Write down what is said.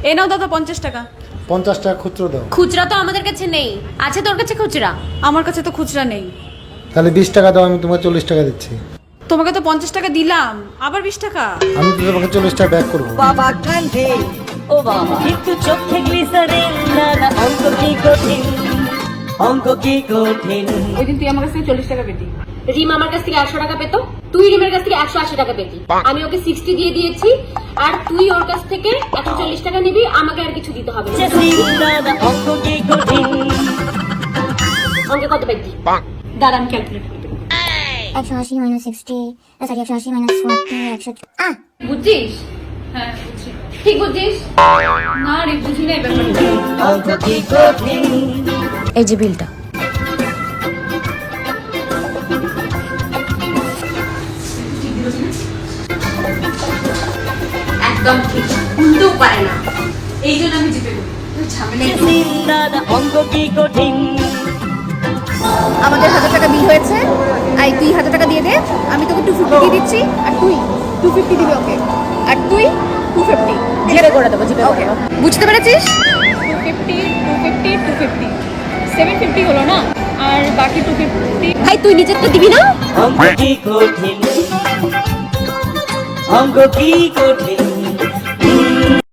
এ নাও দাদা 50 টাকা। 50 টাকা খুচরো দাও। খুচরা তো আমাদের কাছে নেই, আছে তোর কাছে খুচরা? আমার কাছে তো খুচরা নেই। তাহলে 20 টাকা দাও, আমি তোমাকে 40 টাকা দিচ্ছি। তোমাকে তো 50 টাকা দিলাম, আবার 20 টাকা। আমি তো তোমাকে 40 টাকা ব্যাক করবো। বাবা কাঁধে ও বাবা একটু চোখে গ্লিসারিন না না অঙ্ক কি কঠিন অঙ্ক কি কঠিন। ওই দিন তুই আমার কাছ থেকে 40 টাকা পেতি। রিম আমার কাছ থেকে 100 টাকা পেতো, তুই রিমের কাছ থেকে 180 টাকা পেতি। আমি ওকে 60 দিয়ে দিয়েছি, আর তুই ওর কাছ থেকে 140 টাকা নিবি, আমাকে আর কিছু দিতে হবে না। না না অঙ্ক কি কঠিন। অঙ্কে কত পেতি? দাঁড়া আমি ক্যালকুলেট করতে। 180 minus 60, sorry 180 minus 40, 100 বুঝছিস? হ্যাঁ বুঝছি। ঠিক বুঝছিস? না রে বুঝি না এই ব্যাপারটা। অঙ্ক কি কঠিন। এই যে বিলটা। একদম ঠিক, উল্টো পারে না, এই জন্য আমি জিতে গেলাম। ঝামেলা না না অঙ্ক কি কঠিন। আমাদের 1000 টাকা বিল হয়েছে, আই তুই 1000 টাকা দিয়ে দে, আমি তোকে 250 দিয়ে দিচ্ছি, আর তুই 250 দিবি ওকে, আর তুই 250 জিপে করে দেবো, জিপে করে ওকে। দেবো। বুঝতে পেরেছিস? 250 250 250 750 হলো না, আর বাকি 250। ভাই তুই নিজের তো দিবি না? অঙ্ক কি কঠিন অঙ্ক কি কঠিন।